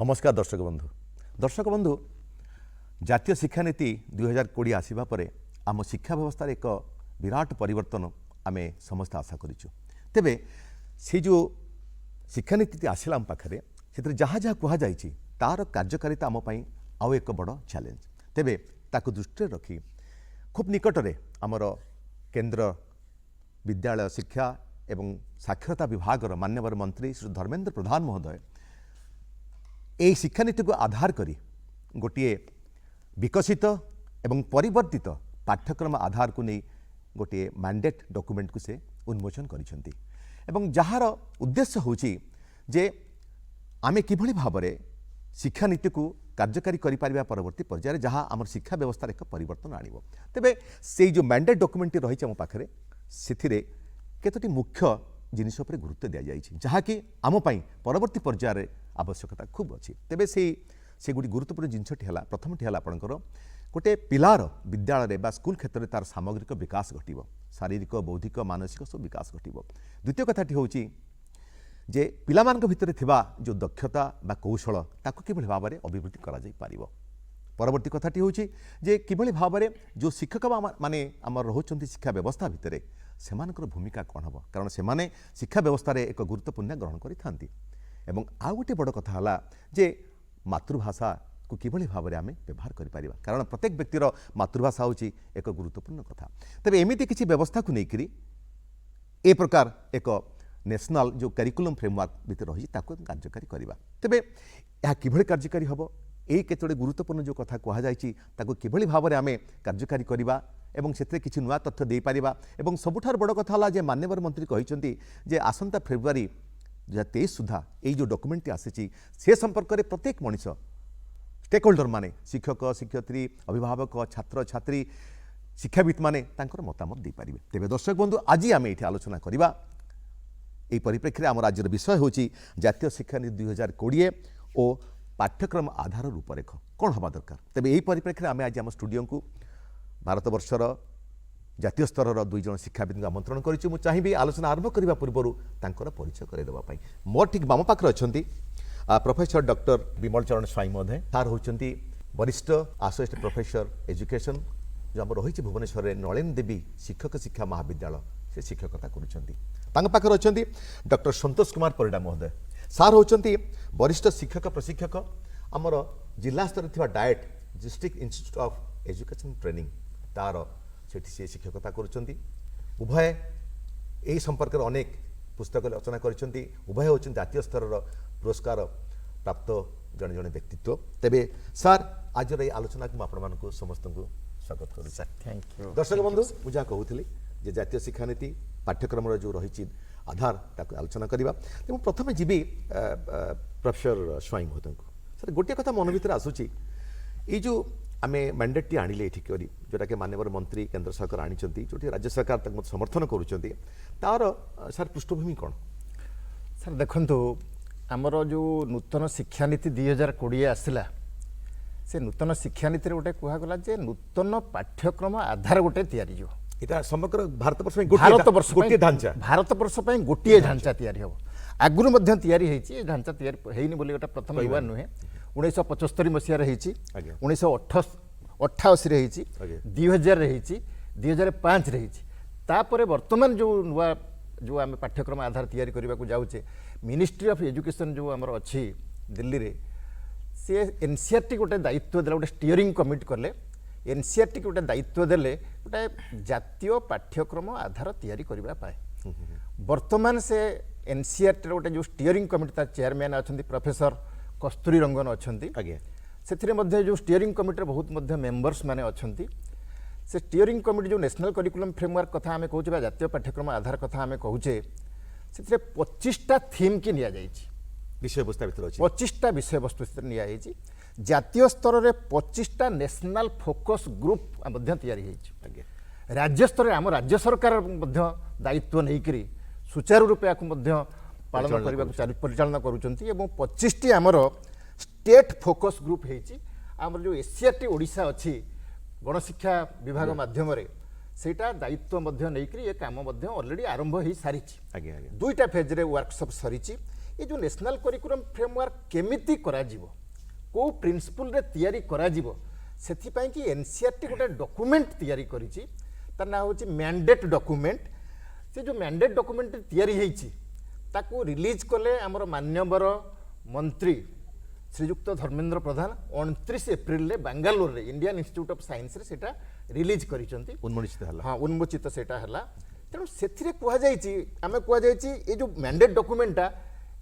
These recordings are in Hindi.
नमस्कार दर्शक बंधु जातीय शिक्षा नीति 2020 आसवा पर आम शिक्षा व्यवस्था एक विराट परिवर्तन आम समस्त आशा करूँ। तेबे से जो शिक्षा नीति आसला आम पाखे से जहाँ जहाँ कहुई तार कार्यकारिता आम आउ एक बड़ चैलेंज। तेबे ताकु दृष्टि रखी खूब निकटरे आमर केंद्र विद्यालय शिक्षा एवं साक्षरता विभाग मान्यवर मंत्री श्री धर्मेंद्र प्रधान महोदय यही शिक्षानीति को आधार करी गोटे विकसित एवं परिवर्तित पाठ्यक्रम आधार को नहीं गोटे मैंडेट डॉक्यूमेंट को से उन्मोचन करिसेंती एवं जहार उद्देश्य होची जे आमे किभली भाबरे शिक्षा नीति को कार्यकारी करि पारिबा परवर्ती पर्याय जहाँ आम शिक्षा व्यवस्था एक परिवर्तन आनिबो। तेबे से जो मैंडेट डॉक्यूमेंट रही आम पाखे से केतोटी मुख्य जिनिस पर गुरुत्व दि जाइए जहाँकि आम परवर्ती पर्यायर आवश्यकता खूब अच्छी। तेबे से गोटे गुरुत्वपूर्ण जिनसटी है प्रथमटी है आपंकर गोटे पिलार विद्यालय बा स्कूल क्षेत्र में तार सामग्रिक विकास घटव शारीरिक बौद्धिक मानसिक सब विकास घटव। द्वितीय कथाटी हूँ जे पिलामान भितर थिबा जो दक्षता बा कौशल ताकू किभली भाव में अभिवृद्धि करा जाई पारिबो। परवर्ती कथाटी हूँ जे किभली भाव में जो शिक्षक माने आमर रोचंती शिक्षा व्यवस्था भितर सेमानकर भूमिका कौन हम कारण से माने शिक्षा व्यवस्था रे एक गुरुत्वपूर्ण ग्रहण करिथांती। एवं आउ गोटे बड़ कथा है जे मातृभाषा को किभली भाव में आम व्यवहार करिपारिबा कारण प्रत्येक व्यक्तिर मातृभाषा होची एक गुरुत्वपूर्ण कथा। तेबे एमिति किछि व्यवस्था को लेकरी ए प्रकार एक नेशनल जो करिकुलम फ्रेमवर्क भितर रही ताको कार्यकारी करवा। तेबे यह किभली कार्यकारी हबो यही केतोड़े गुरुत्वपूर्ण जो कथा कहा जायछि ताको किभली भाव में आम कार्यकारी करवा एवं से किसी नुआ तथ्य दे पारिबा। एवं सबुठार बड़ कथा है जे मान्यवर मंत्री कहिसेंती जे आसंता फेब्रुआरी 2023 सुधा ये जो डॉक्यूमेंट आसी से संपर्क में प्रत्येक मनीष स्टेक होल्डर माने शिक्षक शिक्षयित्री अभिभावक छात्र छात्री शिक्षाविद माने तांकर मतामत दे पारिबे। तेबे दर्शक बंधु आज आम ये आलोचना करवा यही परिप्रेक्षी आम राज्यर विषय हूँ जातीय शिक्षा नीति 2020 और पाठ्यक्रम आधार रूपरेख कौन हवा दरकार। तेबे यही परिप्रेक्षी आम आज आम स्टूडियो को भारत वर्षर जातीय स्तर दुई जन शिक्षाविद आमंत्रण करूँ। मुझे चाहिए आलोचना आरंभ करने पूर्व तांकर परिचय करदेवाई मोर ठीक बाम पाखे अच्छा प्रोफेसर डॉक्टर विमल चरण स्वाई महोदय सार होती वरिष्ठ एसोसिएट प्रोफेसर एजुकेशन जो आम रही भुवनेश्वर में नलिन देवी शिक्षक शिक्षा महाविद्यालय से शिक्षकता कर अच्छा डॉक्टर संतोष कुमार परिडा महोदय सार होती वरिष्ठ शिक्षक प्रशिक्षक आमर जिला स्तर में diet district institute of education training तार से शिक्षकता करुँच। उभय यही संपर्क में अनेक पुस्तक रचना करुँच। उभय होती जातीय स्तर पुरस्कार प्राप्त जड़े जड़े व्यक्तित्व। तेबे सार आज ये आलोचना को आपण समस्त को स्वागत करूँ। थैंक यू दर्शक बंधु मुझे कहूली जे जातीय शिक्षा नीति पाठ्यक्रम जो रही आधार ताको आलोचना करवा। तेणु प्रथम जीवी प्रोफेसर स्वाई महोदय को सर गोटे कथा मन भर आसूची ये जो आम मैंडेट आनिले ये करी जोटा कि मान्यवर मंत्री केंद्र सरकार आनी जो राज्य सरकार समर्थन करुँच तार सार पृष्ठभूमि कौन। सर देखो आमर जो नूतन शिक्षा नीति 2020 आसला से नूतन शिक्षा नीति गोटे कहगला जे नूतन पाठ्यक्रम आधार गोटे तैयारी हो इटा समग्र भारतवर्ष भारतवर्ष गोटे ढांचा तैयारी हम आगुरी तैयारी ढांचा तैयारी बोली गोटे प्रथम युवा नुहे 1975 मसीह 1988 2000 2005 तापर वर्तमान जो नुआ जो आम पाठ्यक्रम आधार तैयारी करने को जाऊे मिनिस्ट्री ऑफ एजुकेशन जो आमर अच्छी दिल्ली रे सी एनसीईआरटी गोटे दायित्व देला गोटे स्टीयरिंग कमिटी कले एनसीईआरटी गोटे दायित्व देले गोटे जातीय पाठ्यक्रम आधार तैयारी करबा पाए। वर्तमान से एनसीईआरटी गोटे जो स्टीयरिंग कमिटी तार चेयरमैन अच्छा प्रोफेसर कस्तूरी रंगन अच्छा से जो स्टीयरिंग कमिटी बहुत मेंबर्स माने अच्छा से स्टीयरिंग कमिटी जो नेशनल करिकुलम फ्रेमवर्क कथा आम कहूँ जातीय पाठ्यक्रम आधार कथा आम कहूचे से 25टा थीम की नि विषय वस्तु भर 25टा विषय वस्तु नि जातीय स्तर में 25टा नेशनल फोकस ग्रुप तैयारी राज्य स्तर आम राज्य सरकार दायित्व नहीं सुचारू रूपे पालन करने परिचालन करुँच। 25टी आमर स्टेट फोकस ग्रुप होमर जो एससीईआरटी ओडिशा अच्छी गणशिक्षा विभाग माध्यम सेटा दायित्व नहीं ये काम ऑलरेडी आरंभ हो सारी दुईटा फेज रे वर्कशॉप सरी ये जो नेशनल करिकुलम फ्रेमवर्क केमिति कराजिवो को प्रिंसिपल रे तैयारी कराजिवो सेथिपाई कि एनसीईआरटी गोटे डॉक्यूमेंट तैयारी करिछि तार ना होछि मैंडेट डॉक्यूमेंट से जो मैंडेट डॉक्यूमेंट तैयारी हेछि ताको रिलीज कले हमर मान्यवर मंत्री श्रीयुक्त धर्मेंद्र प्रधान 29 एप्रिल बांगालोर रे इंडियन इंस्टीट्यूट ऑफ साइंस रे सेटा रिलीज करिसंती उन्मोचित हला हाँ उन्मोचित सेटा हला तेणु से कहुई ये जो मैंडेट डॉक्यूमेंटा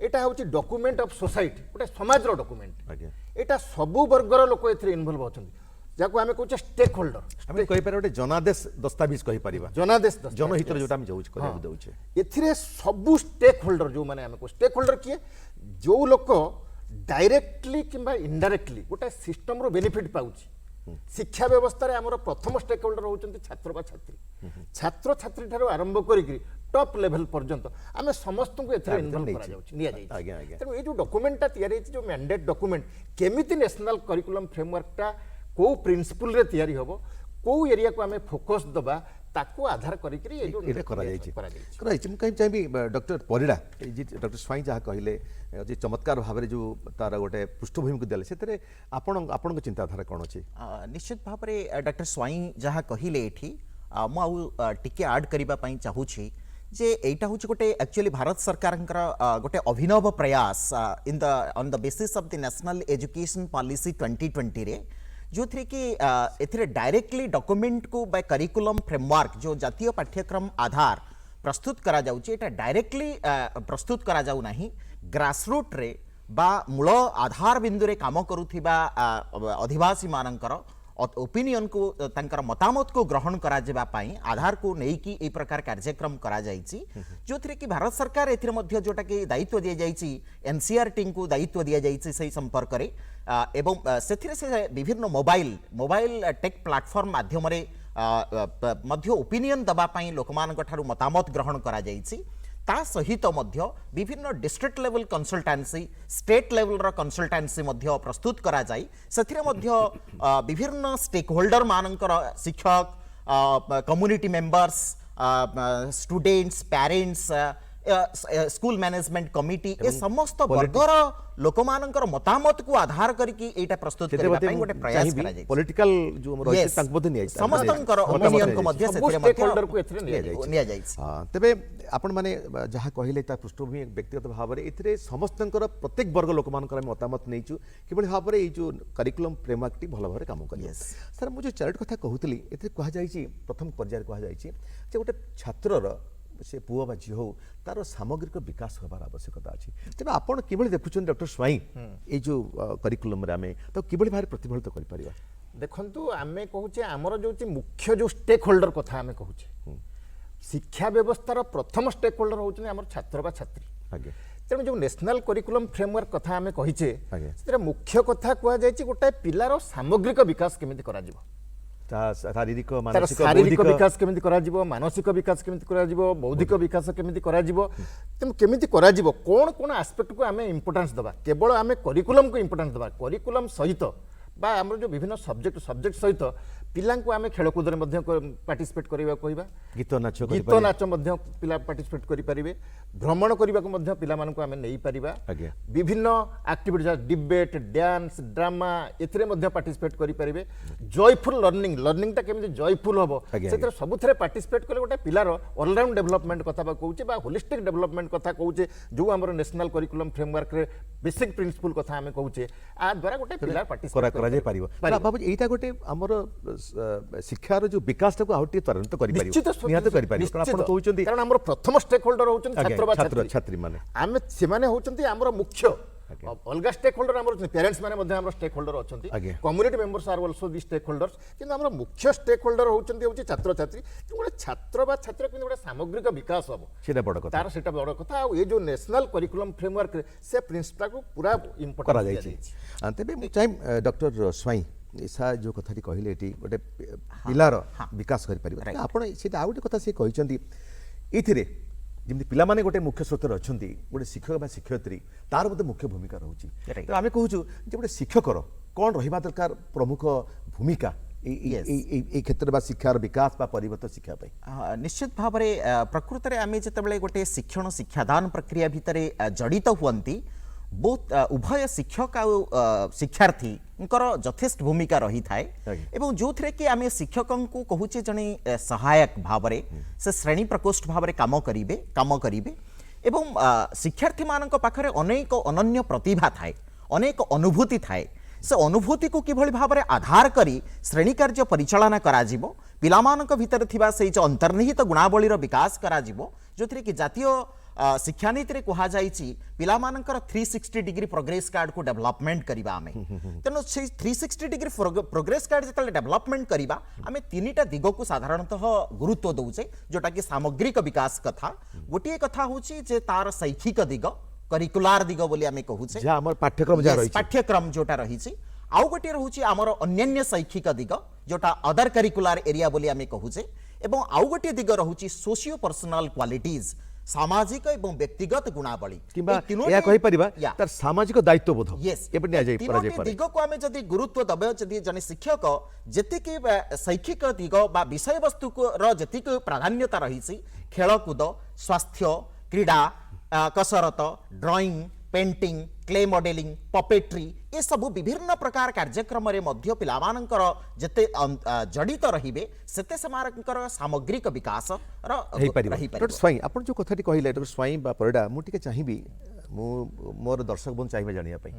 एटा हूँ डॉक्यूमेंट ऑफ सोसाइटी गोटे समाज डॉक्यूमेंट आज्ञा एटा सबु वर्गर लोक एथिरे इन्वॉल्व होछन जाको आमे कहूचे स्टेक होल्डर आमे कहि पारे गोटे जनादेश दस्तावेज कहि परिबा जनादेश जनहित जोटा आमे जाउछ करबा दउछे एथिरे सबु स्टेक होल्डर जो माने आमे को स्टेक होल्डर किए जो लोक डायरेक्टली किंबा इनडायरेक्टली गोटे सिस्टम रो बेनिफिट पाउची शिक्षा व्यवस्था रे हमर प्रथम स्टेक होल्डर होउचंती छात्र बा छात्री छात्र छात्री ठारो आरंभ करिकरी टॉप लेवल पर्यंत आमे समस्त को एथरे इन्वॉल्व करा जाउची निया जाई आज्ञा आज्ञा तेणु ये जो डॉक्यूमेंट ता तैयारी जो मैंडेट डॉक्यूमेंट केमिति नेशनल करिकुलम फ्रेमवर्क ता को प्रिंसिपल रे तैयारी होबो को एरिया को आमे फोकस दबा ताको आधार करिकरी ये जो एटा करा जायछि मु कहि चाहि डॉक्टर परिडा जे डॉक्टर स्वाई जहा कहिले जे चमत्कार भाबरे जो तार गोटे पृष्ठभूमि को देले सेतरे आपण चिंताधारा कोन अछि निश्चित भाबरे डॉक्टर स्वाई जहा कहिले एठी मु आउ टिके ऐड करिबा पई चाहूछि जे एटा होछि गोटे एक्चुअली भारत सरकारंकर गोटे अभिनव प्रयास in the on the basis of the national education policy 2020 रे जो थी कि एथिरे डायरेक्टली डॉक्यूमेंट को बाय करिकुलम फ्रेमवर्क जो जातीय पाठ्यक्रम आधार प्रस्तुत करा जाउची एटा डायरेक्टली प्रस्तुत करा जाउ नाही ग्रासरूट रे बा मूल आधार बिंदु रे काम करूथिबा अधिवासी मानकर ओपिनियन को तांकर मतामत को ग्रहण करा जेबा पाई आधार को नहीं कि ए प्रकार कार्यक्रम करा जायछि जो थी कि भारत सरकार एथिरे मध्य जोटा कि दायित्व दिया जायछि एनसीईआरटी को दायित्व दिया जायछि सही संपर्क रे एवं सेथिरे से विभिन्न मोबाइल टेक प्लेटफॉर्म माध्यम रे मध्य ओपिनियन दबा पाई लोकमानक ठारू मतामत ग्रहण करा जायछि ता सहित मध्य विभिन्न district level consultancy state level रो कंसल्टेंसी मध्य प्रस्तुत करा जाई सेथिरे मध्य विभिन्न स्टेक होल्डर मानकर शिक्षक community members students parents school management committee ए समस्त वर्गर लोकमानकर मतामत को आधार करके एटा प्रस्तुत करबा पई गोटे प्रयास करा जाय पॉलिटिकल जो रहित तांक बदे निया समस्तंकर ओपिनियन को मध्य सेथिरे मध्य होल्डर को एथिरे निया जाय हां तबे आपण माने जहा कहिले ता पृष्ठभूमि व्यक्तिगत भाव रे एथिरे समस्तंकर प्रत्येक वर्ग लोकमानकर मतामत नैचु केबल भाव रे ए जो करिकुलम फ्रेमवर्क टी भलो भाव रे काम करियो सर मु जो चार्ट कथा कहूतली एथिरे कहा जायछि प्रथम पर्याय कहा जायछि जे गोटे छात्रर से पुआ बा झी हो तार सामग्रिक विकास होबार आवश्यकता अछि तेबे आपण किबळी देखुछन डॉक्टर स्वाई ए जो करिकुलम रे आमे तो किबळी भारे प्रतिफलित करि परिबा देखंतु आमे कहूचे हमर जो मुख्य जो स्टेक होल्डर कथा आमे कहूचे शिक्षा व्यवस्थार प्रथम स्टेक होल्डर होउछन हमर छात्र बा छात्री आगे तेणु जो नेशनल करिकुलम फ्रेमवर्क कथा आमे कहिचे आगे सेरा मुख्य कथा कुआ जायछि गोटे पिलार सामग्रिक विकास केमिति करा जिवो शारीरिक शारीरिक विकास केमिति करा जिवो मानसिक विकास केमिति करा जिवो बौद्धिक विकास केमिति करा जिवो तेणु केमिति करा जिवो कोन कोन एस्पेक्ट को आमे इंपोर्टेंस दबा केवल आमे करिकुलम को इंपोर्टेंस दबा करिकुलम सहित बा हमर जो विभिन्न सब्जेक्ट सहित पिला को आमे खेलकूद रे मध्य पार्टिसिपेट करबा कहबा गीत नाच मध्य पिला पार्टिसिपेट करि परिबे भ्रमण करबा को मध्य पिला मान को आमे नै परिबा विभिन्न एक्टिविटीज डिबेट डांस ड्रामा एथिरे मध्य पार्टिसिपेट करि परिबे जॉयफुल लर्निंग ता केमिति जॉयफुल होबो सेतर सबुथरे पार्टिसिपेट करले गोटे पिलार ऑलराउंड डेवलपमेंट कथा बा कहूचे बा होलिस्टिक डेवलपमेंट कथा कहूचे जो हमर नेशनल करिकुलम फ्रेमवर्क रे बेसिक प्रिंसिपल कथा आमे कहूचे आ द्वारा गोटे पिला पार्टिसिपेट करा जाय परिबो बाबू एटा गोटे हमर शिक्षार जो विकास को आउट त्वरित करि परिबो निहात करि परिबो कारण आपण कहउचंदी कारण हमर प्रथम स्टेक होल्डर होउचन छात्र छात्री माने आमे से माने होउचंती हमर मुख्य अलगा स्टेक होल्डर हमर पेरेंट्स माने मध्य हमर स्टेक होल्डर अछंती community members are also the stakeholders किंतु हमर मुख्य स्टेक होल्डर होउचंती होउची छात्र छात्री गोटे छात्र बा छात्र किंतु गोटे सामग्रिक विकास होबो सेटा बड़ कथा तार सेटा बड़ कथा आ ये जो नेशनल करिकुलम फ्रेमवर्क से प्रिंसिपल को पूरा इंपोर्टेंट करा जायछि अंते बे टाइम डॉक्टर स्वाई ऐसा जो कथाटी कहले एटी गोटे पिलार विकास करि परिबा आपण सेटा आउट कथा से कहिसंती इथिरे जिमि पिला माने गोटे मुख्य स्रोत अछंती गोटे शिक्षक बा शिक्षयत्री तार मते मुख्य भूमिका रहउची तो आमे कहूछु जे गोटे शिक्षकर कोन रहिबा दरकार प्रमुख भूमिका Yes. এই ক্ষেত্রে বা শিক্ষার বিকাশ বা পরিবর্তন শিক্ষা পাই निश्चित भाव में प्रकृत में आम जो गोटे शिक्षण शिक्षादान प्रक्रिया भितर जड़ित हुंती बहुत उभय शिक्षक आ शिक्षार्थी यथेष्ट भूमिका रही थाए एवं जो थे कि आम शिक्षक को कहूचे जड़े सहायक भाव से श्रेणी प्रकोष्ठ भाव काम करेंगे एवं शिक्षार्थी मान पाखरे अनेक अनन्य प्रतिभा थाए अनेक अनुभूति थाए से अनुभूति को किभली भाव में आधार करी श्रेणी कार्य परिचालना कराजिबो पिलामानक भितर थिबा से जो अंतर्निहित गुणावलीर विकास कराजिबो जोथिरे कि जातीय शिक्षानीति रे कहा जाइछि पिलामानकर 360 डिग्री प्रोग्रेस कार्ड को डेवलपमेंट करिबा आमे तेनो से 360 डिग्री प्रोग्रेस कार्ड जतले डेवलपमेंट करिबा आमे तीनिटा दिग को साधारणतः गुरुत्व दउचे जोटा कि सामग्रिक विकास कथा गोटिए कथा होछि जे तार शैक्षिक दिग करिकुलार दिग बोली आमे कहूचे जा हमर पाठ्यक्रम जा रही पाठ्यक्रम जोटा रही आउ गोटे रोचे आमर अन्य शैक्षिक दिग जोटा अदर करिकुलार एरिया बोली आमे कहूचे एवं आउ गोटे दिग रहुची सोशियो पर्सनल क्वालिटीज सामाजिक एवं व्यक्तिगत गुणावली किंबा या कहि परिबा तार सामाजिक दायित्वबोध यस एबे निया जाई परा जाई तीनोटी दिग को आमे जदि गुरुत्व दबे जदि जने शिक्षक जेतिकी शैक्षिक दिग बा विषय वस्तु को र जेतिकी प्राधान्यता रही खेलकूद स्वास्थ्य क्रीड़ा कसरत drawing painting clay modelling puppetry ये सब विभिन्न प्रकार कार्यक्रम रे मध्य पिलामानकर जते जड़ित रहिबे सेते समानकर सामग्रिक विकास रही परिबा डॉक्टर स्वाई आपण जो कथाटी कहिला डॉक्टर स्वाई बा परडा मु टिके चाहिबी मु मोर दर्शक बन चाहिबा जानिया पई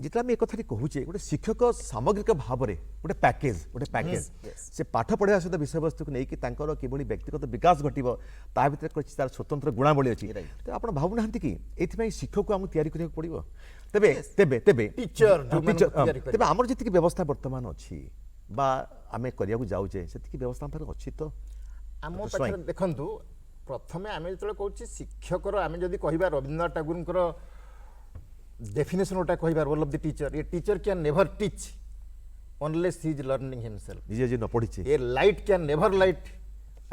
जितना आम एक कथा कहूचे गोटे शिक्षक सामग्रिक भाव में गोटे पैकेज से पाठ पढ़ा सहित विषय वस्तु को लेकिन किभली व्यक्तिगत विकास घटो ता भर तार स्वतंत्र गुणावली अच्छी तो आप भावुना कि ये शिक्षक को आमको तैयारी करने पड़ो तेबे तेबे तेबे टीचर तेबे आमर जी व्यवस्था वर्तमान अच्छी बा आम करने जाऊे से व्यवस्था अच्छी तो आम देखु प्रथम आम जो कहूँ शिक्षक आम जब कह रवीन्द्रनाथ टैगोर डेफिनेशन गोटा कह रोल ऑफ द टीचर ये teacher can never teach unless he is learning himself निजे न पढ़ी a light can never light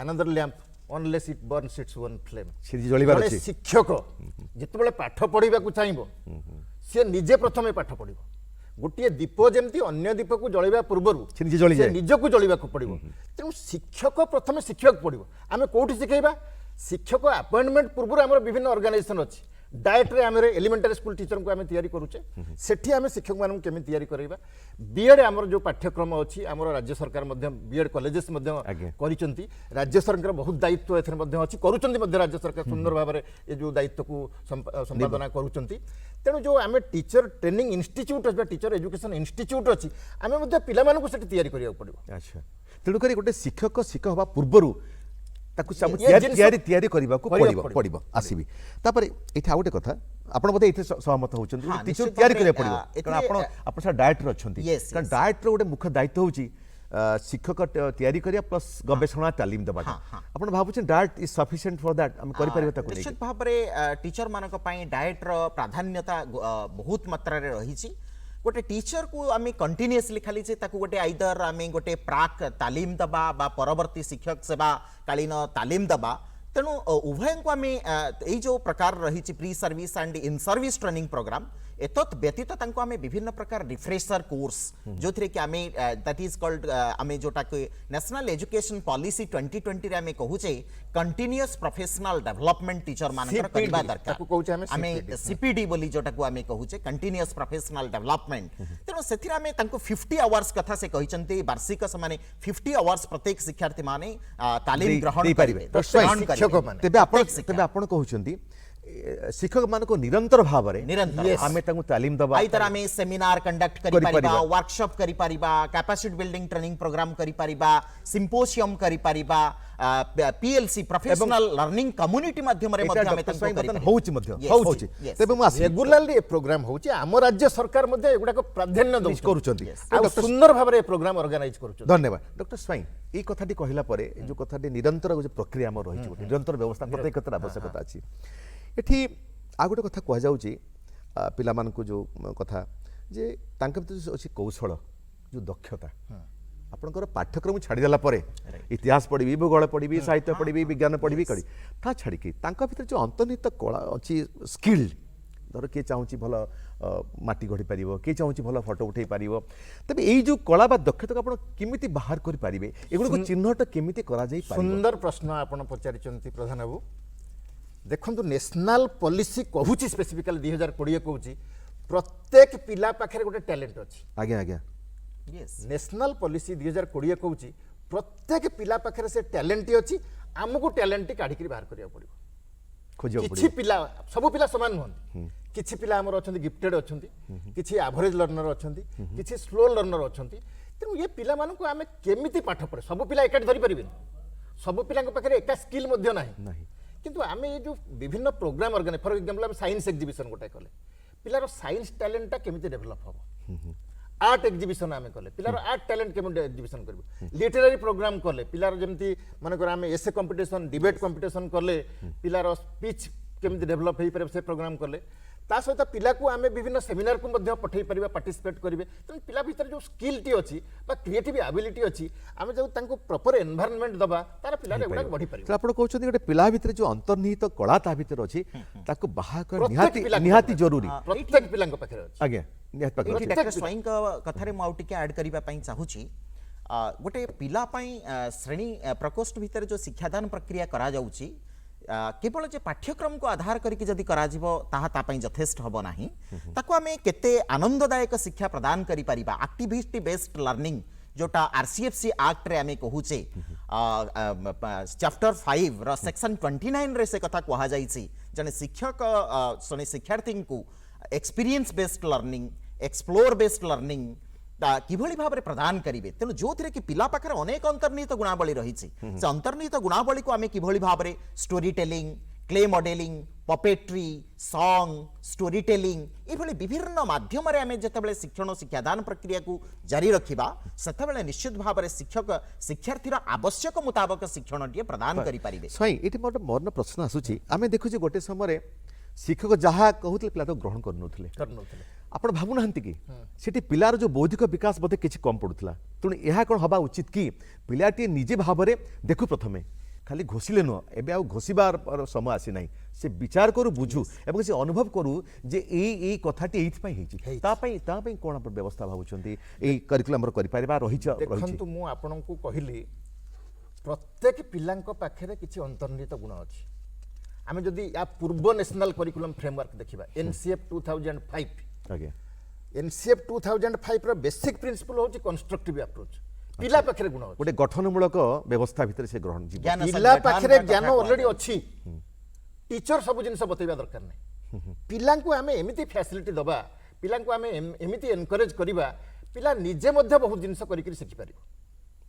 another lamp unless it burns its own flame जलिबार शिक्षक जितेबाला पाठ पढ़ा चाहिए सी निजे प्रथम पाठ पढ़ गोटे दीप जमी अन्य दीप को जलवा पूर्व निजक जलिया पड़ो तेणु शिक्षक प्रथम शिक्षक पड़ो आम कौटी शिखेबा शिक्षक अपॉइंटमेंट पूर्व आम विभिन्न ऑर्गेनाइजेशन अच्छी डायट रे आम एलिमेंटरी स्कूल टीचर को आम तैयारी करुचे सेठी आम शिक्षक मानक केमी तैयारी करवा बीएड आमर जो पाठ्यक्रम अच्छी आमर राज्य सरकार बीएड कॉलेजेस करिसेंती राज्य सरकार बहुत दायित्व एथरे अच्छी करुचंती राज्य सरकार सुंदर भाव में ये जो दायित्व को संपादना करुचंती तेणु जो आम टीचर ट्रेनिंग इंस्टीट्यूट अच्छी टीचर एजुकेशन इंस्टीट्यूट अच्छी आम पिला तैयारी करा पड़ो अच्छा तेणुक गोटे शिक्षक शिक्षक हवा पूर्व तैयारी पड़ो आसबि ये आउ गोटे कथा आप बोधे ये सहमत होती टीचर तैयारी करा पड़ो कारण डायट कारण डायट गोटे मुख्य दायित्व होची शिक्षक तैयारी करिया प्लस गवेषणा तालीम देबा आपण भाबुछ DIET is sufficient for that हम करि परिबा ताको निश्चित भाव में टीचर मानक पई डायट रो प्राधान्यता बहुत मात्रा रे रहिछि गोटे टीचर को आम कंटिन्यूअसली खाली गोटे आइदर आम गोटे प्राक तालीम दबा बा परवर्ती शिक्षक सेवा कालीन तालीम दबा तेणु उभय को आम यही जो प्रकार रही pre service and in service training programme एतत् व्यतीत तांको आमे विभिन्न प्रकार रिफ्रेशर कोर्स जो थे कि आमे दैट इज कॉल्ड आमे जोटा कि नेशनल एजुकेशन पॉलिसी 2020 रे आमे कहूचे कंटीन्यूअस प्रोफेशनल डेवलपमेंट टीचर मानकर करबा दरकार आमे सीपीडी बोली जोटा को आमे कहूचे कंटीन्यूअस प्रोफेशनल डेवलपमेंट तेनो सेथिरा आमे तांको 50 आवर्स कथा से कहिसंती वार्षिक समाने 50 आवर्स प्रत्येक शिक्षार्थी माने तालीम ग्रहण करिवे शिक्षक माने तेबे आपण कहउचंती शिक्षक मान को निरंतर भाव आमे तालीम दबा आई तरह में सेमिनार कंडक्ट करि परिबा वर्कशॉप करि परिबा कैपेसिटी बिल्डिंग ट्रेनिंग प्रोग्राम करि परिबा सिम्पोजियम करि परिबा पीएलसी प्रोफेशनल लर्निंग कम्युनिटी माध्यम रे मध्ये आमे तंको करि होउची मध्ये होउची तेबे मु रेगुलरली ए प्रोग्राम होउची हम राज्य सरकार मध्ये एगुडा को प्राधान्य दउ करूचंती सुंदर भाव रे प्रोग्राम ऑर्गेनाइज करूचंती धन्यवाद डॉक्टर स्वाई ई कथाटी कहिला परे जो कथाटी निरंतर जो प्रक्रिया हम रहिची निरंतर व्यवस्था प्रत्येक क्षेत्र आवश्यकता अछि एठी आ गोटे कथा कह जाउची पिला मानकु जो कथा जे तांके भीतर अछि कौशल जो दक्षता आपनकर पाठ्यक्रम छाड़ी देला परे इतिहास पढ़ी भूगोल पढ़ी साहित्य पढ़ी विज्ञान पढ़ी करी ता छाड़ी कि तांका भीतर जो अंतर्निहित कला अछि स्किल ଧର କିଏ ଚାହୁଁଛି ଭଲ ମାଟି ଗଢ଼ି ପାରିବ, କିଏ ଚାହୁଁଛି ଭଲ ଫଟୋ ଉଠାଇ ପାରିବ, ତେବେ ଏଇ ଯେଉଁ କଳା ବା ଦକ୍ଷତାକୁ ଆପଣ କେମିତି ବାହାର କରିପାରିବେ, ଏଗୁଡ଼ିକୁ ଚିହ୍ନଟ କେମିତି କରାଯାଇପାରିବ? ସୁନ୍ଦର ପ୍ରଶ୍ନ ଆପଣ ପଚାରିଛନ୍ତି ପ୍ରଧାନ ବାବୁ। ଦେଖନ୍ତୁ ନ୍ୟାସନାଲ ପଲିସି କହୁଛି ସ୍ପେସିଫିକାଲି 2020 କହୁଛି ପ୍ରତ୍ୟେକ ପିଲା ପାଖରେ ଗୋଟେ ଟ୍ୟାଲେଣ୍ଟ ଅଛି। ଆଜ୍ଞା ଆଜ୍ଞା Yes. ନ୍ୟାସନାଲ ପଲିସି 2020 କହୁଛି ପ୍ରତ୍ୟେକ ପିଲା ପାଖରେ ସେ ଟ୍ୟାଲେଣ୍ଟଟି ଅଛି, ଆମକୁ ଟ୍ୟାଲେଣ୍ଟଟି କାଢ଼ିକି ବାହାର କରିବାକୁ ପଡ଼ିବ। ଖୋଜିବାକୁ କିଛି ପଡ଼ିବ। ପିଲା, ସବୁ ପିଲା ସମାନ ନୁହନ୍ତି, କିଛି ପିଲା ଆମର ଅଛନ୍ତି ଗିଫ୍ଟେଡ୍ ଅଛନ୍ତି, କିଛି ଆଭରେଜ ଲର୍ଣ୍ଣର ଅଛନ୍ତି, କିଛି ସ୍ଲୋ ଲର୍ଣ୍ଣର ଅଛନ୍ତି। ତେଣୁ ଏ ପିଲାମାନଙ୍କୁ ଆମେ କେମିତି ପାଠ ପଢ଼େ, ସବୁ ପିଲା ଏକାଠି ଧରିପାରିବେନି, ସବୁ ପିଲାଙ୍କ ପାଖରେ ଏକା ସ୍କିଲ୍ ମଧ୍ୟ ନାହିଁ। କିନ୍ତୁ ଆମେ ଏ ଯେଉଁ ବିଭିନ୍ନ ପ୍ରୋଗ୍ରାମ ଅର୍ଗାନାଇଜ, ଫର ଏକ୍ସାମ୍ପଲ ଆମେ ସାଇନ୍ସ ଏକ୍ଜିବିସନ୍ ଗୋଟେ କଲେ, ପିଲାର ସାଇନ୍ସ ଟ୍ୟାଲେଣ୍ଟଟା କେମିତି ଡେଭଲପ ହେବ। आर्ट एग्जिबिशन आम कले पिलार आर्ट टैलेंट केमती एग्जिबिशन कर, लिटरेरी प्रोग्राम कले पिलार जमी मनकर आम एसे कंपिटिशन डिबेट कंपिटिशन कले पिलार स्पीच केमती डेभलप हो पारे से प्रोग्राम कले ता सहित पिला को आम विभिन्न सेमिनार को पठे पार पार्टिसिपेट करेंगे। तेणु पिला भीतर जो स्किलटी अच्छी क्रिएटिव एबिलिटी अच्छी आम जो प्रॉपर एनवायरनमेंट दबा तार पिला एगुड़ा बढ़ी पारे। आप कहते गोटे पिला भितर जो अंतर्निहित कला ता भितर अच्छी ताको बाहर निहाती जरूरी प्रत्येक पिला पाखे अच्छी। आज्ञा डॉक्टर स्वाई कथारे मु टिके ऐड करबा पई चाहूची गोटे पिला पई श्रेणी प्रकोष्ठ भितर जो शिक्षादान प्रक्रिया करा जाउची केवल जे पाठ्यक्रम को आधार करके जदि करा जिवो ताहा ता पई यथेष्ट हबो नाही ताको आमे केते आनंददायक शिक्षा प्रदान करि परिबा एक्टिविटी बेस्ड लर्निंग जोटा आरसीएफसी एक्ट रे आमे कहूचे चैप्टर 5 रो सेक्शन 29 रे से कथा कहा जाईची जने शिक्षक सने शिक्षार्थी को experience based learning explore based learning किभली भाव प्रदान करेंगे। तेणु जो थे कि पिला पाखरे अनेक अंतर्निहित गुणावली रही से अंतर्निहित गुणावली को आम किभली भाव story telling clay modelling puppetry song story telling ये विभिन्न माध्यम आम जिते शिक्षण शिक्षादान प्रक्रिया को जारी रखा से निश्चित भाव में शिक्षक शिक्षार्थी आवश्यक मुताबक शिक्षण टे प्रदान करेंगे। स्वाई ये मोर प्रश्न आसूची आम देखुचे गोटे समय शिक्षक जहाँ कहते पिला तो ग्रहण कर आपण भावुना कि सेठी पिलार जो बौद्धिक विकास बोधे किसी कम पड़ूला तेणु यह कौन हवा उचित कि पिलाटी निजे भाव में देखु प्रथमे खाली घोषिले नुह एबे आ घोषिबार समय आसी नाही से विचार करू बुझू एवं से अनुभव करू जे ए कथाटी एइथि हेछि ता पई कोन व्यवस्था भावुचंती ए करिकुलम रो करि पारिबा रहिछ देखंतु मु आपनकु कहिली प्रत्येक पिलांक पाखरे किछि अंतर्निहित गुण अछि। आमे जदि या पूर्व नेशनल करिकुलम फ्रेमवर्क देखिबा एनसीएफ 2005 आगे एनसीएफ 2005 रो बेसिक प्रिंसिपल होछि कंस्ट्रक्टिव अप्रोच पिला पाखरे गुण अछि गोटे गठनमूलक व्यवस्था भितर से ग्रहण जीव पिला पाखरे ज्ञान ऑलरेडी अछि टीचर सब जिनस बतैबा दरकार नै पिलांकु आमे एमिति फैसिलिटी दबा पिलांकु आमे एमिति एनकरेज करिबा पिला निजे मध्ये बहुत जिनस करि करि सिखि पारिबो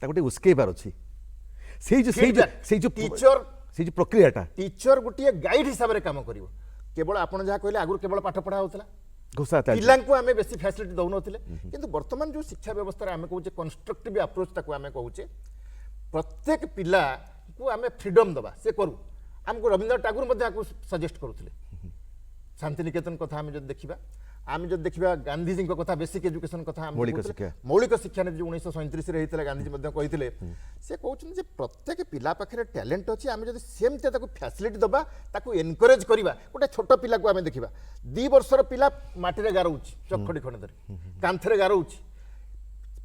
ता गोटे उस्केबार अछि सेई जो टीचर से जो प्रक्रियाटा टीचर गोटे गाइड हिसाब से काम करिवो केवल आपण जहाँ कहले आगु केवल पाठ पढ़ा होतला घोषा पिलांकु आमे बेसी फैसिलिटी दउनथिले किंतु वर्तमान जो शिक्षा व्यवस्था रे आमे कहूचे कंस्ट्रक्टिव अप्रोच ताकू आमे कहूचे प्रत्येक पिला को आमे फ्रीडम दबा से करू हमको रविंद्र टैगोर मध्ये आकु सजेस्ट करूथिले शांति निकेतन कथा आमे जद देखिबा आमे जद देखिबा गांधी जी को कथा बेसिक एजुकेशन कथा आमे मौलिक शिक्षा नीति 1937 रे हेतले गांधी जी मध्ये कहिथिले से कहउछन जे प्रत्येक पिला पाखरे टैलेंट अछि आमे जद सेमते ताकू फैसिलिटी दबा ताकू एनकरेज करिबा गोटे छोट पिला को आमे देखिबा 2 वर्षर पिला माटी रे गारउछि चखडी खणे धरि कांथरे गारउछि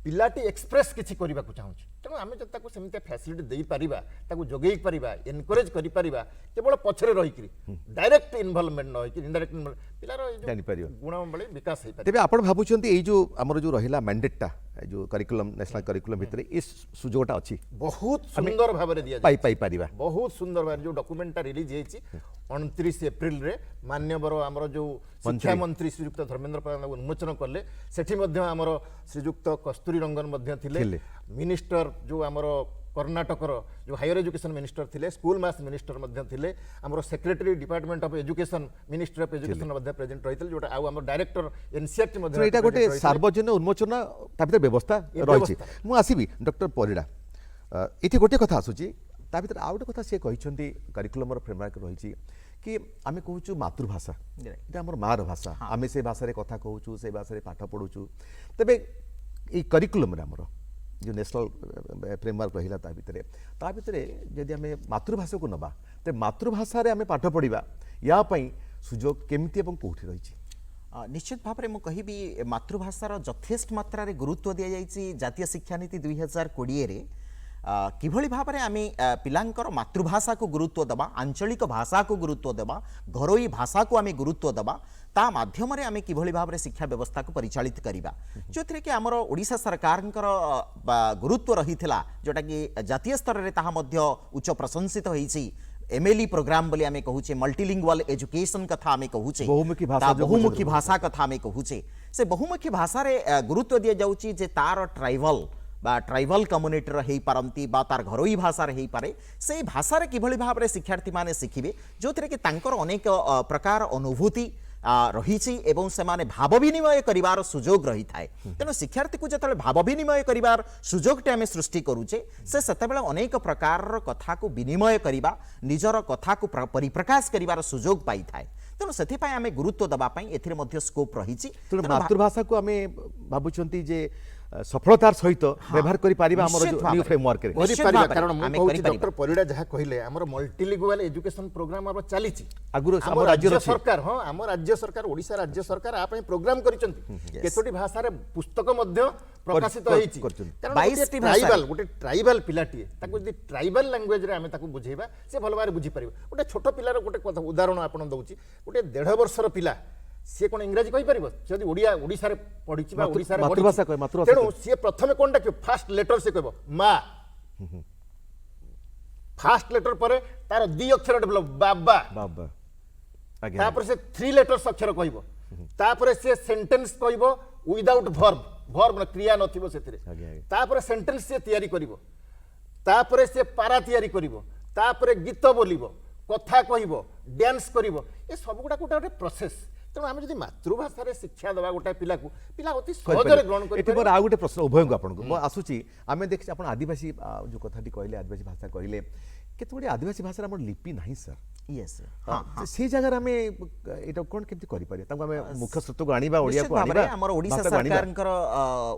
पिलाटी एक्सप्रेस किछि करिबा को चाहउछि तेणु आमे जद ताकू सेमते फैसिलिटी देई परिबा ताकू जोगेई परिबा एनकरेज करि परिबा केवल पछरे रहि कि डायरेक्ट इन्वॉल्वमेंट न होई कि इनडायरेक्ट पिलार जानि परिबा गुणवली विकास हेइ तेबे आपण भाबुचंती एई जो हमर जो रहिला मैंडेटटा जो करिकुलम नेशनल करिकुलम भितर इस सुजोगटा अछि बहुत सुंदर भाव रे दिया पाई परिबा बहुत सुंदर भाव जो डॉक्यूमेंटटा रिलीज हेछि 29 एप्रिल रे माननीय हमर जो शिक्षा मंत्री श्रीयुक्त धर्मेंद्र प्रधान उन्मोचन कले सेठी मध्ये हमर श्रीयुक्त कस्तूरी रंगन मध्ये थिले मिनिस्टर जो हमर कर्णाटक जो हायर एजुकेशन मिनिस्टर थिले स्कूल मास मिनिस्टर मध्ये थिले हमर secretary department of education minister of education मध्ये प्रेजेंट रहितले जोटा आ हमर डायरेक्टर एनसीईआरटी मध्ये एटा गोटे सार्वजनिक उन्मोचन ता भितर व्यवस्था रहिछि। मु आसीबी डॉक्टर परिडा इति गोटे कथा आसुची ता भितर आ गोटे कथा से कहिसंती करिकुलम रो फ्रेमवर्क रहिछि कि आमे कहूछु मातृभाषा एटा हमर मार भाषा आमे से भाषा रे कथा कहूछु से भाषा रे पाठ पढुछु तबे ई करिकुलम रे हमर जो नेशनल फ्रेमवर्क रहिला ता भितर जदि आमे मातृभाषा को नबा ते मातृभाषा रे आमे पाठ पढिबा या पई सुजोग केमती एवं कोठी रही निश्चित भाव में कहबी मातृभाषार यथेष्ट मात्रा गुरुत्व दि जाइए जातीय शिक्षा नीति 2020 किभली भाव में आम पिलांकर मातृभाषा को गुरुत्व देवा आंचलिक भाषा को गुरुत्व देवा घरोई भाषा को आम गुरुत्व देवा ता माध्यम आम किभली भाव में शिक्षा व्यवस्था को परिचालित करवा जो थी कि आमर ओडिशा सरकार गुरुत्व रही जोटा कि जातीय स्तर में ताहा मध्य उच्च प्रशंसित होईछि एमएलई प्रोग्राम बोली आमे कहूचे मल्टीलिंगुअल एजुकेशन कथा आमे कहूचे बहुमुखी भाषा कथा आमे कहूचे से बहुमुखी भाषा रे गुरुत्व दिया जाउची जे तार ट्राइबल कम्युनिटी रही पारंती बा तार घरोई भाषा रही पारे से भाषा रे किभली भाव रे शिक्षार्थी माने शिखिबे जो थरे कि तांकर अनेक प्रकार अनुभूति रही एवं से माने भाव विनिमय करिवार सुजोग रही थाए तेणु शिक्षार्थी को जतले भाव विनिमय करिवार सुजोगटे आमे सृष्टि करूचे से सेतेबेले अनेक प्रकार कथा को विनिमय करिबा निजर कथा को परिप्रकाश करिवार सुजोग पाई थाए तेणु सेथिपाई आमे गुरुत्व दबा पाई एथिरे मध्य स्कोप रहिछि मातृभाषा को आमे भाबुचंती जे सफलतार सहित व्यवहार करि पारिबा हमर न्यू फ्रेमवर्क रे करि पारिबा कारण मु कहूची डॉक्टर परिडा जहा कहिले हमर मल्टीलिंगुअल एजुकेशन प्रोग्राम अब चलीछि आगुरो हमर राज्य सरकार हां हमर राज्य सरकार ओडिसा राज्य सरकार आ पई प्रोग्राम करिसंती केतोटी भाषा रे पुस्तक मध्य प्रकाशित होईछि कारण 22 ट्राइबल गोटे ट्राइबल पिलाटी ताको जदि ट्राइबल लैंग्वेज रे हमें ताको बुझेबा से भल बारे बुझी परिबो गोटे छोट पिलार गोटे उदाहरण आपण दउची गोटे 1.5 वर्षर पिला सी कौन इंग्राजी कहि परिबो जदि ओडिया ओडिसा रे पढिछि बा ओडिसा रे मातृभाषा कहि मातृभाषा तेणु सी प्रथमे कोन डाकियो फास्ट लेटर से कहबो मा फास्ट लेटर पर तार 2 अक्षर डेवलप बाबा बाबा आगे तापर से 3 लेटर्स अक्षर कहबो तापर से सेंटेंस कहबो विदाउट वर्ब वर्ब क्रिया नथिबो सेतिरे तापर सेंटेंस से तयारी करिवो तापर से पारा तयारी करिवो तापर गीत बोलिवो कथा कहबो डांस करिवो ए सब गुडा गोटे प्रोसेस तेणु आम जब मातृभाषा रे शिक्षा देवा गोटे पिला को पिला अति सहजरे ग्रहण कर एते पर आ गोटे प्रश्न उभय को आपन को आसुची आमे देख आपण आदिवासी जो कथाटी कहले आदिवासी भाषा कहले केते गोटे आदिवासी भाषा हमर लिपि नाही सर यस हां से जगह हमें एटा कोन केमति करि पारे ताको हमें मुख्य स्रोत को आनिबा ओडिया को आनिबा हमर ओडिसा सरकारनकर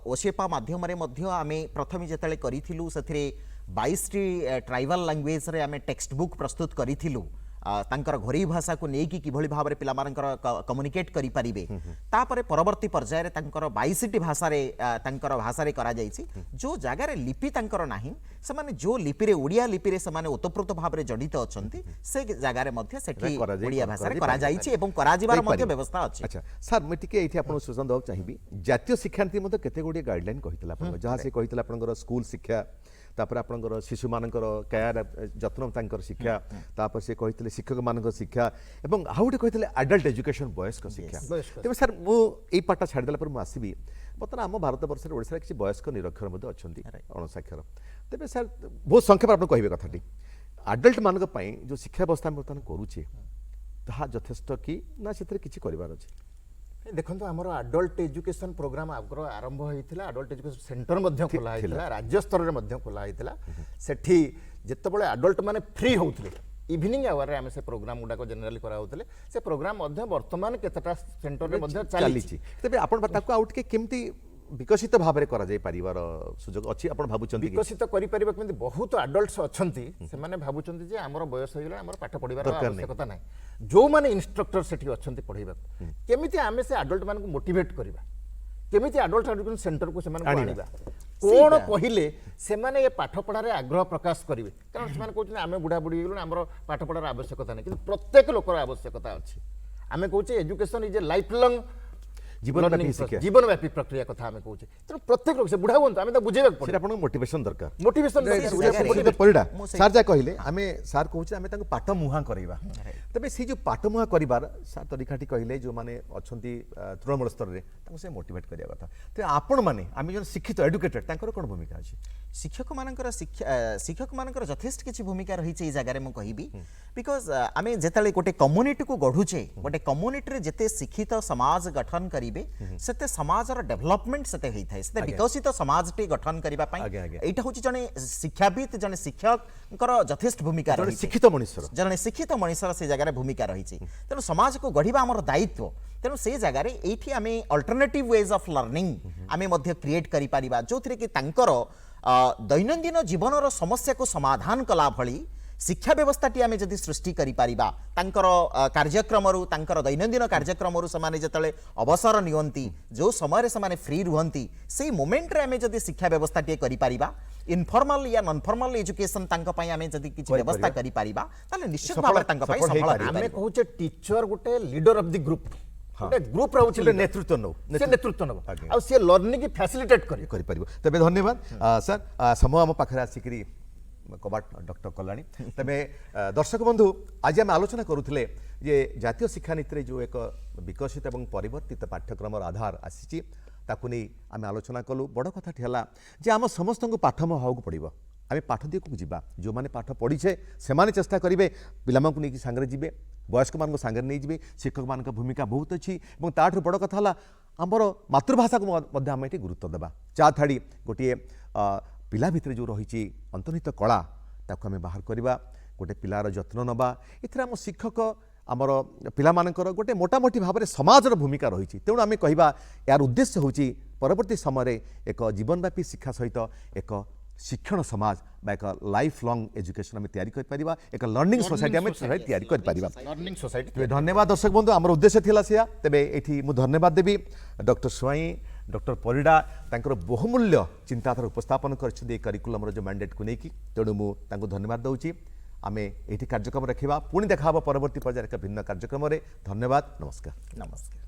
ओसेपा माध्यम रे मध्य आमे प्रथम जेतले करिथिलु सथिरे 22 टी ट्राइबल लैंग्वेज रे आमे टेक्स्ट बुक प्रस्तुत करिथिलु तांकर घरोई भाषा को नेकी किभली भाव में पिलामानकर कम्युनिकेट करि परिबे तापरे परवर्ती पर्याय रे तांकर 22 टी भाषा रे तांकर भाषा रे करा जाईछि जो जगह रे लिपि तांकर नाही से माने जो लिपि रे ओडिया लिपि रे से माने ओतप्रोत भाव रे जडित अछंती से जगह रे मध्य सेठी ओडिया भाषा रे करा जाईछि एवं करा जिबार मध्य व्यवस्था अछि। अच्छा सर मैं टिके एठी आपन सूचना दउ चाहिबी जातीय शिक्षा नीति मध्य केते गोडी गाइडलाइन कहितला आपन जहां से कहितला आपनकर स्कूल शिक्षा तापर आपनकर शिशु मानकर केयर जत्न तांकर शिक्षा तापर से कहितले शिक्षक मानकर शिक्षा एवं हाउडे कहितले एडल्ट एजुकेशन वयस्क शिक्षा तेबे सर मु एई पाटा छाड़ देला पर मु आसीबी बतन हम भारत वर्ष रे ओडिसा किछि वयस्क निरक्षर मध्ये अछंती अणसाक्षर तेबे सर बहुत संख्या पर आपन कहिबे कथाटी एडल्ट मानक पई जो शिक्षा व्यवस्था में बतन करूचे ताहा यथेष्ट कि ना सेतरे किछि करिवार अछि देखो आमर आडल्ट एजुकेशन प्रोग्राम आग्रह आरंभ होता आडल्ट एजुकेशन सेंटर मध्य खोला होता राज्य स्तर में मध्य खोला होता सेठी जितेबाला आडल्ट माने फ्री होते इवनिंग आवर रे आम से प्रोग्राम गुड़ाक जेनेराली कराउतले से प्रोग्राम मध्य वर्तमान केतटा सेंटर रे मध्य चली तेबे आपण ताको आउट के केमती विकसित भाव में करा जाय परिवार सुजोग अछि आपण भाबुचंती विकसित करि परिबा केमती बहुत एडल्ट्स अछंती से माने भाबुचंती जे हमर बयस होइला हमर पाठ पढिबार आवश्यकता नै जो माने इंस्ट्रक्टर सेठी अछंती पढाइबा केमिति आमे से एडल्ट मान को मोटिवेट करबा केमिति एडल्ट एजुकेशन सेंटर को से मान को आनिबा कोन कहिले से माने ये पाठ पढारे आग्रह प्रकाश करिवे कारण से माने कहउछ आमे बुढा बुढी गेलु हमर पाठ पढार आवश्यकता नै किंतु प्रत्येक लोकर आवश्यकता अछि आमे कहउछ education is a lifelong जीवनव्यापी प्रक्रिया कथा आमे कहउछ त प्रत्येक लोक से बुढा होन आमे त बुझेबा पड़े आपण मोटिवेशन दरकार मोटिवेशन परिडा सर जा कहिले आमे सर कहउछ आमे ताको पाठ मुहा करैबा तबे से जो पाठ मुहा करिबार सर तरीकाटी कहिले जो माने अछंती तृणमूल स्तर रे ताको से मोटिवेट करिया कथा ते आपण माने आमे जो शिक्षित एडुकेटेड तांकर कोन भूमिका अछि शिक्षक मानकर यथेष्ट किछि भूमिका रही छै जगह रे म कहिबी बिकॉज आमे जेतले गोटे कम्युनिटी को गढुचे गोटे कम्युनिटी रे जेते शिक्षित समाज गठन करिबे सेते समाजर डेवलपमेंट सेते होई थाए सेते विकसित समाज टी गठन करिबा पई एटा होछि जने शिक्षाविद जने शिक्षककर यथेष्ट भूमिका रही जने शिक्षित मनुष्यर से जगह रे भूमिका रही छै तेनु समाज को गढिबा हमर दायित्व तेनु से जगह रे एठी आमे अल्टरनेटिव वेज ऑफ लर्निंग आमे मध्य क्रिएट करि परिबा जोथरे कि तांकर दैनंदिन जीवनर समस्या को समाधान कला भली शिक्षा व्यवस्थाटी आम जदि सृष्टि करिपारिबा तांकर कार्यक्रमरू तांकर दैनंदिन कार्यक्रमरू समाने जतले अवसर नियंती जो समय समाने फ्री रुहंती से मोमेंट रे आम जदि शिक्षा व्यवस्थाटी करिपारिबा इनफॉर्मल या नॉन फॉर्मल एजुकेशन तांक पई आम जदि किछि व्यवस्था करिपारिबा ताले निश्चित भाव तांक पई सफल सफल हेई आमे कहूचे टीचर गोटे लीडर ऑफ द ग्रुप गोटे ग्रुप रहउछि गोटे नेतृत्व नौ से नेतृत्व नब आज्ञा। आ से लर्निंग की फैसिलिटेट करी କରିପାରିବ ତେବେ ଧନ୍ୟବାଦ ସାର୍ ସମୟ ଆମ ପାଖରେ ଆସିକରି କବାଟ ଡକ୍ଟର କଲାଣି ତେବେ ଦର୍ଶକ ବନ୍ଧୁ ଆଜି ଆମେ ଆଲୋଚନା କରୁଥିଲେ ଯେ ଜାତୀୟ ଶିକ୍ଷାନୀତିରେ ଯେଉଁ ଏକ ବିକଶିତ ଏବଂ ପରିବର୍ତ୍ତିତ ପାଠ୍ୟକ୍ରମର ଆଧାର ଆସିଛି ତାକୁ ନେଇ ଆମେ ଆଲୋଚନା କଲୁ ବଡ଼ କଥାଟି ହେଲା ଯେ ଆମ ସମସ୍ତଙ୍କୁ ପାଠମୟ ହେବାକୁ ପଡ଼ିବ ଆମେ ପାଠ ଦିଗକୁ ଯିବା ଯେଉଁମାନେ ପାଠ ପଢ଼ିଛେ ସେମାନେ ଚେଷ୍ଟା କରିବେ ପିଲାମାନଙ୍କୁ ନେଇକି ସାଙ୍ଗରେ ଯିବେ ବୟସ୍କମାନଙ୍କୁ ସାଙ୍ଗରେ ନେଇଯିବେ ଶିକ୍ଷକମାନଙ୍କ ଭୂମିକା ବହୁତ ଅଛି ଏବଂ ତାଠୁ ବଡ଼ କଥା ହେଲା ଆମର ମାତୃଭାଷାକୁ ମଧ୍ୟ ଆମେ ଏଠି ଗୁରୁତ୍ୱ ଦେବା ଚା ଛାଡ଼ି ଗୋଟିଏ ପିଲା ଭିତରେ ଯେଉଁ ରହିଛି ଅନ୍ତର୍ନିହିତ କଳା ତାକୁ ଆମେ ବାହାର କରିବା ଗୋଟେ ପିଲାର ଯତ୍ନ ନେବା ଏଥିରେ ଆମ ଶିକ୍ଷକ ଆମର ପିଲାମାନଙ୍କର ଗୋଟେ ମୋଟାମୋଟି ଭାବରେ ସମାଜର ଭୂମିକା ରହିଛି ତେଣୁ ଆମେ କହିବା ଏହାର ଉଦ୍ଦେଶ୍ୟ ହେଉଛି ପରବର୍ତ୍ତୀ ସମୟରେ ଏକ ଜୀବନବ୍ୟାପୀ ଶିକ୍ଷା ସହିତ ଏକ ଶିକ୍ଷଣ ସମାଜ ବା ଏକ ଲାଇଫ୍ ଲଙ୍ଗ ଏଜୁକେସନ୍ ଆମେ ତିଆରି କରିପାରିବା ଏକ ଲର୍ଣ୍ଣିଂ ସୋସାଇଟି ଆମେ ତିଆରି କରିପାରିବା लर्निंग सोसाइटी ତେବେ ଧନ୍ୟବାଦ ଦର୍ଶକ ବନ୍ଧୁ ଆମର ଉଦ୍ଦେଶ୍ୟ ଥିଲା ସେୟା ତେବେ ଏଠି ମୁଁ ଧନ୍ୟବାଦ ଦେବି ଡକ୍ଟର ସ୍ୱାଇଁ ଡକ୍ଟର ପରିଡ଼ା ତାଙ୍କର ବହୁମୂଲ୍ୟ ଚିନ୍ତାଧାରା ଉପସ୍ଥାପନ କରିଛନ୍ତି ଏହି କରିକୁଲମର ଯେଉଁ ମ୍ୟାଣ୍ଡେଟ୍କୁ ନେଇକି ତେଣୁ ମୁଁ ତାଙ୍କୁ ଧନ୍ୟବାଦ ଦେଉଛି ଆମେ ଏଇଠି କାର୍ଯ୍ୟକ୍ରମ ରଖିବା ପୁଣି ଦେଖା ହେବ ପରବର୍ତ୍ତୀ ପର୍ଯ୍ୟାୟରେ ଏକ ଭିନ୍ନ କାର୍ଯ୍ୟକ୍ରମରେ ଧନ୍ୟବାଦ ନମସ୍କାର नमस्कार।